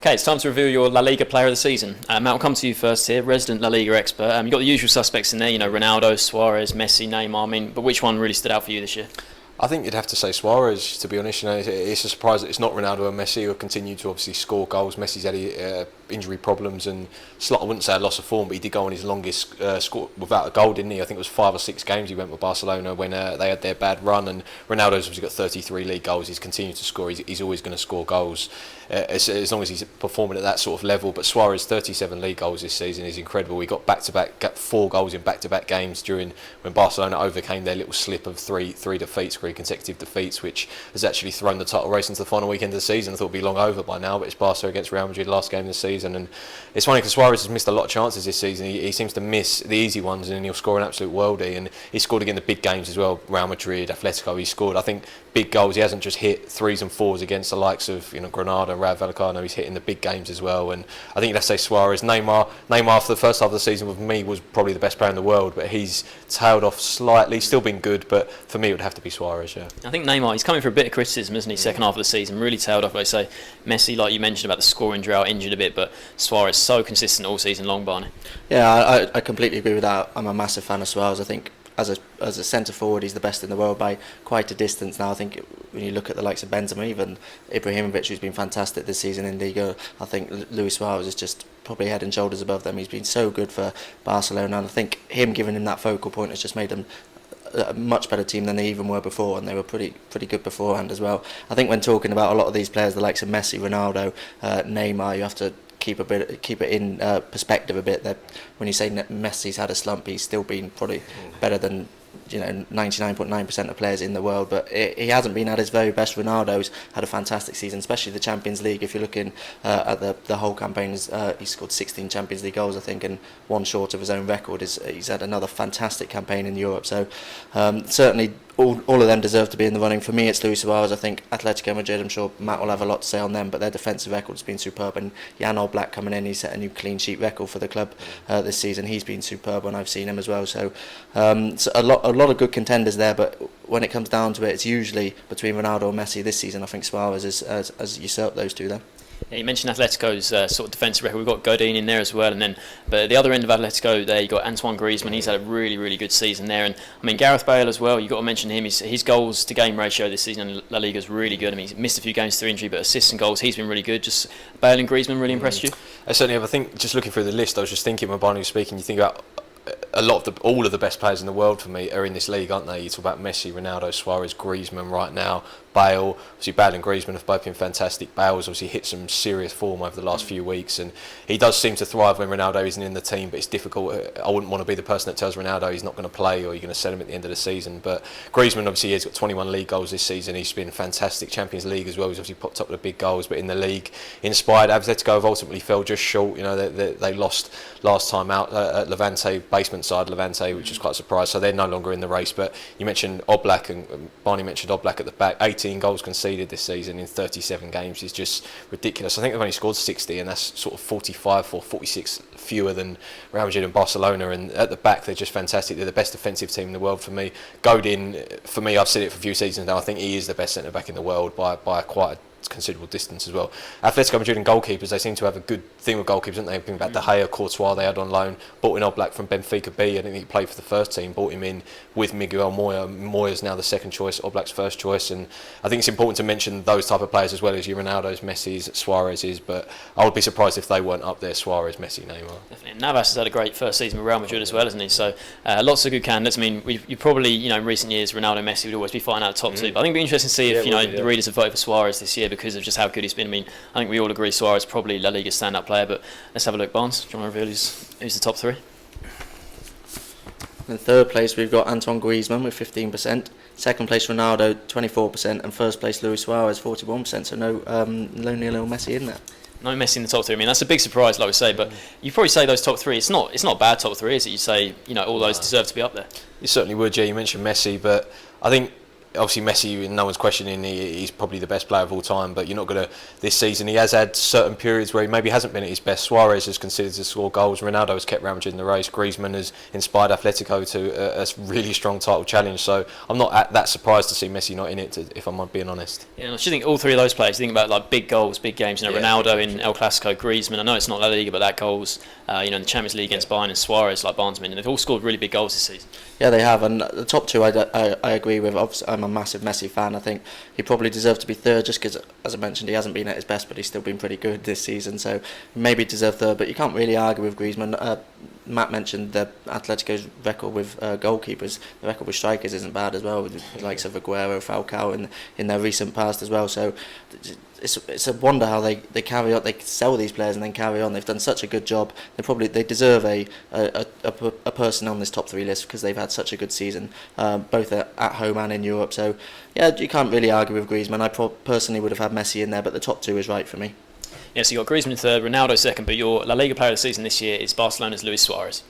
Okay, it's time to reveal your La Liga player of the season. Matt, I'll come to you first here, resident La Liga expert. You've got the usual suspects in there, Ronaldo, Suarez, Messi, Neymar. But which one really stood out for you this year? I think you'd have to say Suarez, to be honest. It's a surprise that it's not Ronaldo and Messi who continue to obviously score goals. Messi's had injury problems and I wouldn't say a loss of form, but he did go on his longest score without a goal, didn't he? I think it was 5 or 6 games he went with Barcelona when they had their bad run. And Ronaldo's obviously got 33 league goals. He's continued to score. He's always going to score goals as long as he's performing at that sort of level. But Suarez, 37 league goals this season is incredible. He got got 4 goals in back-to-back games during when Barcelona overcame their little slip of three defeats, 3 consecutive defeats, which has actually thrown the title race into the final weekend of the season. I thought it'd be long over by now, but it's Barca against Real Madrid last game of the season. And it's funny because Suarez has missed a lot of chances this season. He seems to miss the easy ones, and then he'll score an absolute worldie. And he scored again the big games as well. Real Madrid, Atletico. He scored, I think, big goals. He hasn't just hit 3s and 4s against the likes of Granada, Rayo Vallecano. He's hitting the big games as well. And I think let's say Suarez. Neymar for the first half of the season with me was probably the best player in the world, but he's tailed off slightly. Still been good, but for me it would have to be Suarez. Yeah. I think Neymar, he's coming for a bit of criticism, isn't he? Second half of the season, really tailed off. Like I say, Messi, like you mentioned about the scoring drought, injured a bit, but Suarez so consistent all season long, Barney. Yeah, I completely agree with that. I'm a massive fan of Suarez. I think as a centre forward, he's the best in the world by quite a distance now. I think when you look at the likes of Benzema, even Ibrahimovic, who's been fantastic this season in Liga, I think Luis Suarez is just probably head and shoulders above them. He's been so good for Barcelona, and I think him giving him that focal point has just made them a much better team than they even were before, and they were pretty good beforehand as well. I think when talking about a lot of these players, the likes of Messi, Ronaldo, Neymar, you have to keep it in perspective a bit. That when you say Messi's had a slump, he's still been probably better than 99.9% of players in the world, but he hasn't been at his very best. Ronaldo's had a fantastic season, especially the Champions League. If you're looking at the whole campaign, he's scored 16 Champions League goals, I think, and one short of his own record. He's had another fantastic campaign in Europe. So certainly all of them deserve to be in the running. For me, it's Luis Suarez. I think Atletico Madrid, I'm sure Matt will have a lot to say on them, but their defensive record has been superb. And Jan Oblak coming in, he set a new clean sheet record for the club this season. He's been superb when I've seen him as well. So a lot of good contenders there, but when it comes down to it, it's usually between Ronaldo and Messi this season. I think Suarez has usurped those two then. Yeah, you mentioned Atletico's sort of defensive record. We've got Godin in there as well, and then but at the other end of Atletico, there you got Antoine Griezmann. He's had a really good season there, and I mean Gareth Bale as well. You got to mention him. His goals to game ratio this season in La Liga is really good. I mean he's missed a few games through injury, but assists and goals he's been really good. Just Bale and Griezmann really impressed you? I certainly have. I think just looking through the list, I was just thinking when Barney was speaking, you think about all of the best players in the world for me are in this league, aren't they? You talk about Messi, Ronaldo, Suarez, Griezmann right now, Bale. Obviously Bale and Griezmann have both been fantastic. Bale's obviously hit some serious form over the last few weeks, and he does seem to thrive when Ronaldo isn't in the team, but it's difficult. I wouldn't want to be the person that tells Ronaldo he's not going to play or you're going to sell him at the end of the season. But Griezmann obviously has got 21 league goals this season. He's been fantastic. Champions League as well. He's obviously popped up with the big goals, but in the league, inspired. Atletico have ultimately fell just short. They lost last time out at Levante, basement side Levante, which was quite a surprise. So they're no longer in the race. But you mentioned Oblak, and Barney mentioned Oblak at the back. 18 goals conceded this season in 37 games is just ridiculous. I think they've only scored 60, and that's sort of 45 or 46 fewer than Real Madrid and Barcelona. And at the back, they're just fantastic. They're the best defensive team in the world for me. Godin, for me, I've said it for a few seasons now. I think he is the best centre back in the world by quite a considerable distance as well. Atletico Madrid and goalkeepers, they seem to have a good thing with goalkeepers, don't they? Thinking about De Gea, Courtois, they had on loan, bought in Oblak from Benfica B. I think he played for the first team, bought him in with Miguel Moya. Moya's now the second choice, Oblak's first choice, and I think it's important to mention those type of players as well as your Ronaldo's, Messi's, Suarez's, but I would be surprised if they weren't up there, Suarez, Messi, Neymar. Definitely. Navas has had a great first season with Real Madrid as well, hasn't he? So lots of good candidates. I mean, you probably, in recent years, Ronaldo, Messi would always be fighting out the top two, but I think it'd be interesting to see if, the readers have voted for Suarez this year because of just how good he's been. I mean, I think we all agree Suarez is probably La Liga's stand-up player, but let's have a look. Barnes, do you want to reveal who's the top three? In third place, we've got Antoine Griezmann with 15%. Second place, Ronaldo, 24%. And first place, Luis Suarez, 41%. So no Lionel Messi in there. No Messi in the top three. I mean, that's a big surprise, like we say, but you probably say those top three. It's not a bad top three, is it? You say, all those deserve to be up there. You certainly would, yeah. You mentioned Messi, but I think obviously Messi, no one's questioning, he's probably the best player of all time, but you're not going to, this season he has had certain periods where he maybe hasn't been at his best. Suarez has considered to score goals, Ronaldo has kept ravaging the race, Griezmann has inspired Atletico to a really strong title challenge, so I'm not that surprised to see Messi not in it, if I'm being honest. Yeah, and I should think all three of those players, you think about like big goals, big games, Ronaldo in El Clasico, Griezmann, I know it's not La Liga, but that goals, in the Champions League against Bayern, and Suarez, like Barnes mentioned, they've all scored really big goals this season. Yeah, they have, and the top two I agree with. Obviously, I'm a massive Messi fan. I think he probably deserved to be third just because, as I mentioned, he hasn't been at his best, but he's still been pretty good this season, so maybe deserved third, but you can't really argue with Griezmann. Matt mentioned the Atletico's record with goalkeepers. The record with strikers isn't bad as well, with the likes of Aguero, Falcao in their recent past as well, so it's a wonder how they carry on. They sell these players and then carry on. They've done such a good job. They deserve a person on this top three list because they've had such a good season, both at home and in Europe. So yeah, you can't really argue with Griezmann. I personally would have had Messi in there, but the top two is right for me. Yeah, so you got Griezmann third, Ronaldo second, but your La Liga player of the season this year is Barcelona's Luis Suarez.